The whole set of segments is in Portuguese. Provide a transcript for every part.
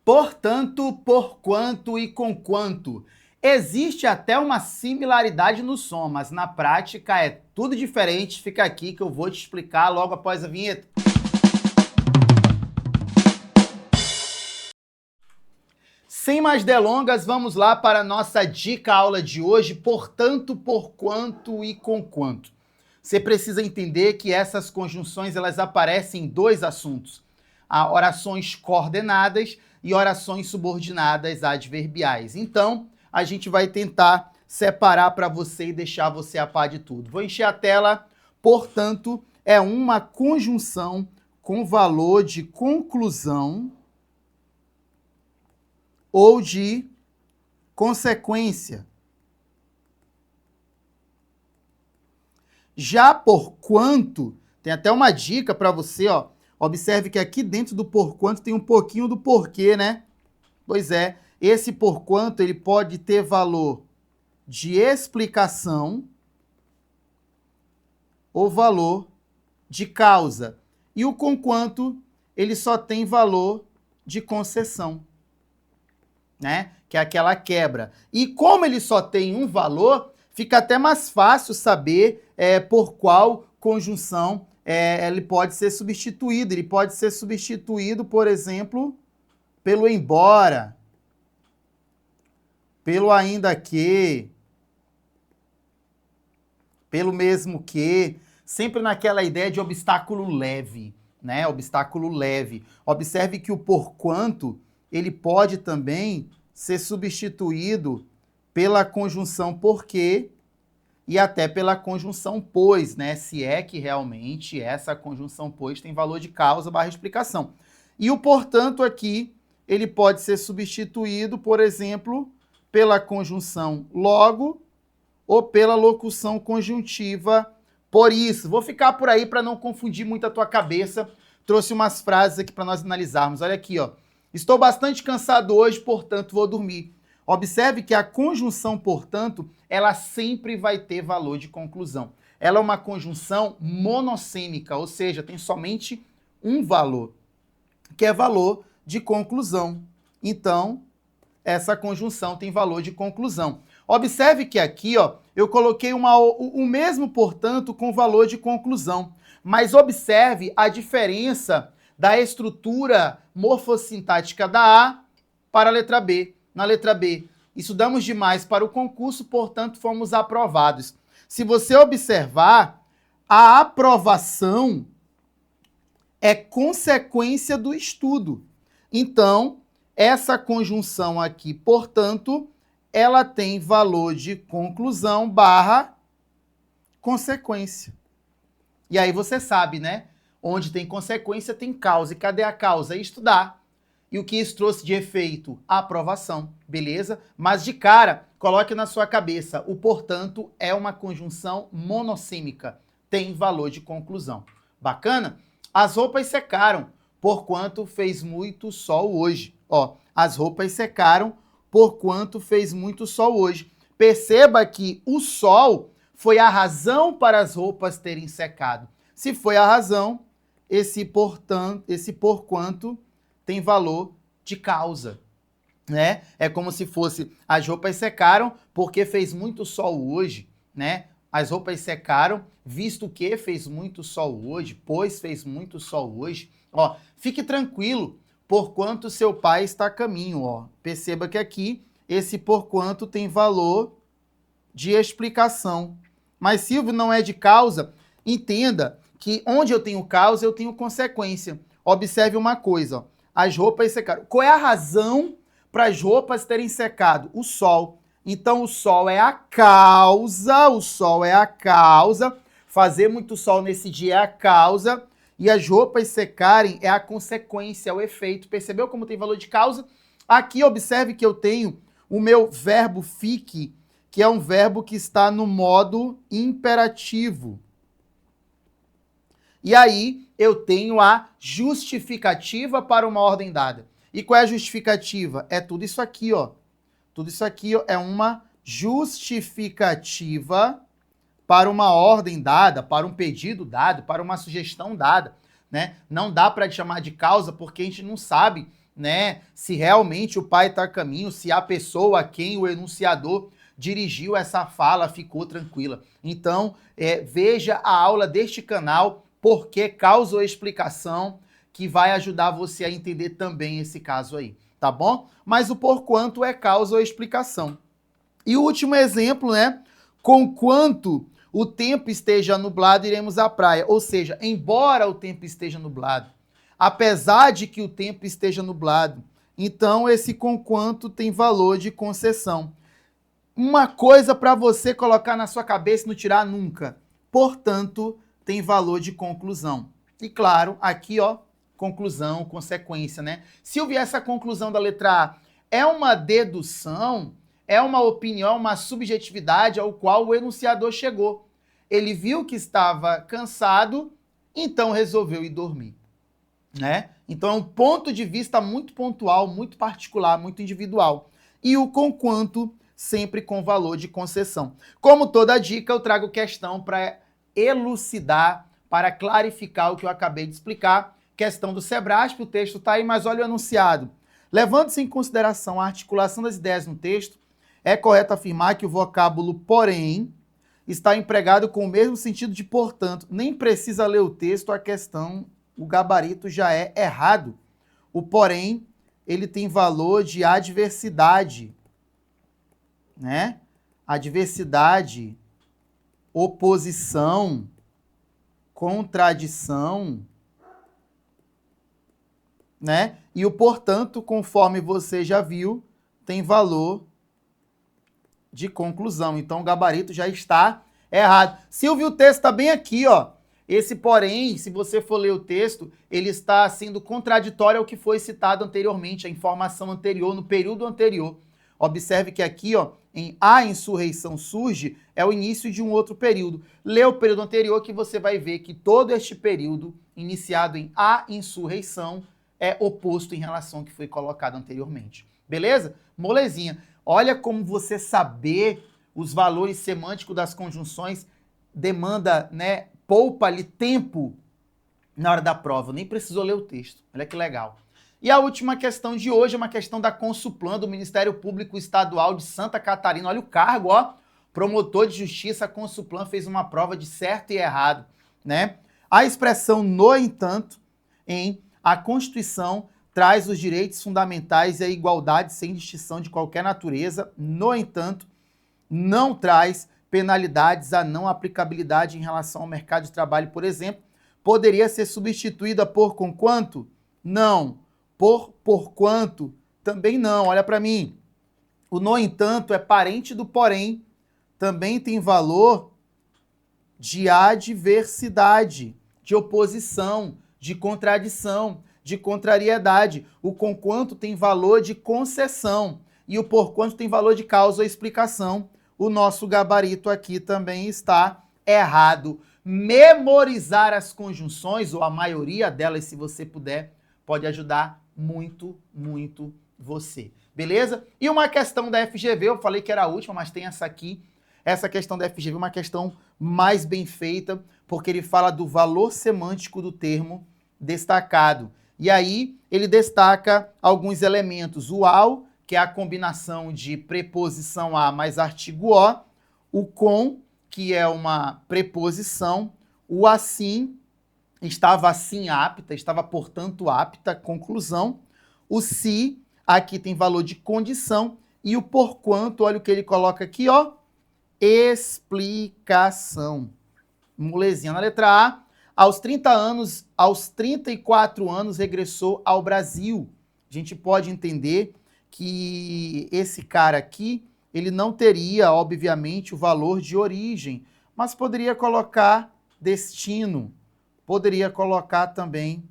Portanto, porquanto e conquanto. Existe até uma similaridade no som, mas na prática é tudo diferente. Fica aqui que eu vou te explicar logo após a vinheta. Sem mais delongas, vamos lá para a nossa dica aula de hoje. Portanto, porquanto e conquanto. Você precisa entender que essas conjunções elas aparecem em dois assuntos: orações coordenadas e orações subordinadas adverbiais. Então, a gente vai tentar separar para você e deixar você a par de tudo. Vou encher a tela. Portanto, é uma conjunção com valor de conclusão ou de consequência. Já porquanto, tem até uma dica para você, ó. Observe que aqui dentro do porquanto tem um pouquinho do porquê, né? Pois é, esse porquanto ele pode ter valor de explicação ou valor de causa. E o conquanto, ele só tem valor de concessão, né? Que é aquela quebra. E como ele só tem um valor, fica até mais fácil saber por qual conjunção ele pode ser substituído. Ele pode ser substituído, por exemplo, pelo embora, pelo ainda que, pelo mesmo que, sempre naquela ideia de obstáculo leve, né? Obstáculo leve. Observe que o porquanto, ele pode também ser substituído pela conjunção porque e até pela conjunção pois, né? Se é que realmente essa conjunção pois tem valor de causa / explicação. E o portanto aqui, ele pode ser substituído, por exemplo, pela conjunção logo ou pela locução conjuntiva por isso. Vou ficar por aí para não confundir muito a tua cabeça. Trouxe umas frases aqui para nós analisarmos. Olha aqui, ó. Estou bastante cansado hoje, portanto vou dormir. Observe que a conjunção, portanto, ela sempre vai ter valor de conclusão. Ela é uma conjunção monossêmica, ou seja, tem somente um valor, que é valor de conclusão. Então, essa conjunção tem valor de conclusão. Observe que aqui, ó, eu coloquei o mesmo, portanto, com valor de conclusão. Mas observe a diferença da estrutura morfossintática da A para a letra B. Na letra B, estudamos demais para o concurso, portanto, fomos aprovados. Se você observar, a aprovação é consequência do estudo. Então, essa conjunção aqui, portanto, ela tem valor de conclusão / consequência. E aí você sabe, né? Onde tem consequência, tem causa. E cadê a causa? Estudar. E o que isso trouxe de efeito? A aprovação, beleza? Mas de cara, coloque na sua cabeça, o portanto é uma conjunção monossêmica, tem valor de conclusão. Bacana? As roupas secaram, porquanto fez muito sol hoje. Ó, as roupas secaram, porquanto fez muito sol hoje. Perceba que o sol foi a razão para as roupas terem secado. Se foi a razão, esse porquanto tem valor de causa, né? É como se fosse as roupas secaram porque fez muito sol hoje, né? As roupas secaram visto que fez muito sol hoje, pois fez muito sol hoje. Ó, fique tranquilo, porquanto seu pai está a caminho, ó. Perceba que aqui esse porquanto tem valor de explicação. Mas Silvio não é de causa. Entenda que onde eu tenho causa, eu tenho consequência. Observe uma coisa, ó. As roupas secaram. Qual é a razão para as roupas terem secado? O sol. Então, o sol é a causa, fazer muito sol nesse dia é a causa, e as roupas secarem é a consequência, é o efeito. Percebeu como tem valor de causa? Aqui, observe que eu tenho o meu verbo fique, que é um verbo que está no modo imperativo. E aí, eu tenho a justificativa para uma ordem dada. E qual é a justificativa? É tudo isso aqui, ó. Tudo isso aqui ó, é uma justificativa para uma ordem dada, para um pedido dado, para uma sugestão dada, né? Não dá para chamar de causa porque a gente não sabe né? Se realmente o pai está a caminho, se a pessoa a quem o enunciador dirigiu essa fala ficou tranquila. Então, veja a aula deste canal, Porque Causa ou Explicação, que vai ajudar você a entender também esse caso aí, tá bom? Mas o porquanto é causa ou explicação. E o último exemplo, né? Conquanto o tempo esteja nublado, iremos à praia. Ou seja, embora o tempo esteja nublado, apesar de que o tempo esteja nublado, então esse conquanto tem valor de concessão. Uma coisa para você colocar na sua cabeça e não tirar nunca. Portanto, tem valor de conclusão. E claro, aqui, ó, conclusão, consequência, né? Se eu vier essa conclusão da letra A, é uma dedução, é uma opinião, uma subjetividade ao qual o enunciador chegou. Ele viu que estava cansado, então resolveu ir dormir, né? Então é um ponto de vista muito pontual, muito particular, muito individual. E o conquanto sempre com valor de concessão. Como toda dica, eu trago questão para elucidar, para clarificar o que eu acabei de explicar. Questão do Sebrasp, o texto está aí, mas olha o enunciado. Levando-se em consideração a articulação das ideias no texto, é correto afirmar que o vocábulo porém está empregado com o mesmo sentido de portanto. Nem precisa ler o texto, a questão, o gabarito já é errado. O porém, ele tem valor de adversidade, né? Adversidade, oposição, contradição, né? E o portanto, conforme você já viu, tem valor de conclusão. Então o gabarito já está errado. Silvio, o texto está bem aqui, ó. Esse porém, se você for ler o texto, ele está sendo contraditório ao que foi citado anteriormente, a informação anterior, no período anterior. Observe que aqui, ó, em A insurreição surge, é o início de um outro período. Lê o período anterior que você vai ver que todo este período, iniciado em A insurreição, é oposto em relação ao que foi colocado anteriormente. Beleza? Molezinha. Olha como você saber os valores semânticos das conjunções demanda, né, poupa-lhe tempo na hora da prova. Nem precisou ler o texto. Olha que legal. E a última questão de hoje é uma questão da Consulplan, do Ministério Público Estadual de Santa Catarina. Olha o cargo, ó. Promotor de Justiça, a Consulplan fez uma prova de certo e errado, né? A expressão, no entanto, em a Constituição traz os direitos fundamentais e a igualdade sem distinção de qualquer natureza. No entanto, não traz penalidades à não aplicabilidade em relação ao mercado de trabalho, por exemplo. Poderia ser substituída por conquanto? Não. Por porquanto? Também não. Olha para mim. O no entanto é parente do porém. Também tem valor de adversidade, de oposição, de contradição, de contrariedade. O conquanto tem valor de concessão e o porquanto tem valor de causa ou explicação. O nosso gabarito aqui também está errado. Memorizar as conjunções, ou a maioria delas, se você puder, pode ajudar muito, muito você. Beleza? E uma questão da FGV, eu falei que era a última, mas tem essa aqui. Essa questão da FGV é uma questão mais bem feita, porque ele fala do valor semântico do termo destacado. E aí ele destaca alguns elementos. O ao, que é a combinação de preposição a mais artigo o com, que é uma preposição, o assim, estava assim apta, estava portanto apta, conclusão. O se, aqui tem valor de condição. E o porquanto, olha o que ele coloca aqui, ó, explicação. Molezinha na letra A. Aos 30 anos, aos 34 anos, regressou ao Brasil. A gente pode entender que esse cara aqui, ele não teria, obviamente, o valor de origem, mas poderia colocar destino, poderia colocar também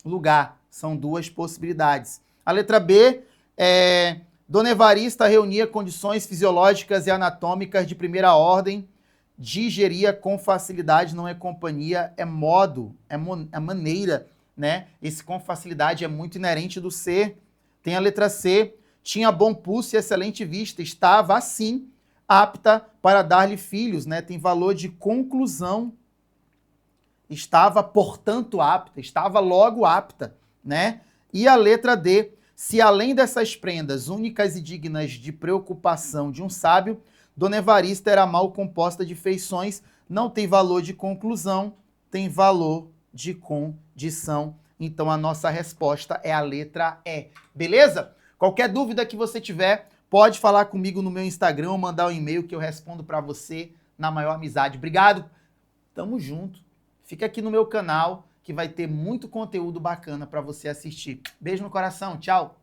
lugar. São duas possibilidades. A letra B é: Dona Evarista reunia condições fisiológicas e anatômicas de primeira ordem, digeria com facilidade, não é companhia, é modo, é maneira, né? Esse com facilidade é muito inerente do ser. Tem a letra C: tinha bom pulso e excelente vista, estava assim apta para dar-lhe filhos, né? Tem valor de conclusão. Estava, portanto, apta, estava logo apta, né? E a letra D, se além dessas prendas únicas e dignas de preocupação de um sábio, Dona Evarista era mal composta de feições, não tem valor de conclusão, tem valor de condição. Então a nossa resposta é a letra E. Beleza? Qualquer dúvida que você tiver, pode falar comigo no meu Instagram ou mandar um e-mail que eu respondo para você na maior amizade. Obrigado. Tamo junto. Fica aqui no meu canal que vai ter muito conteúdo bacana para você assistir. Beijo no coração. Tchau.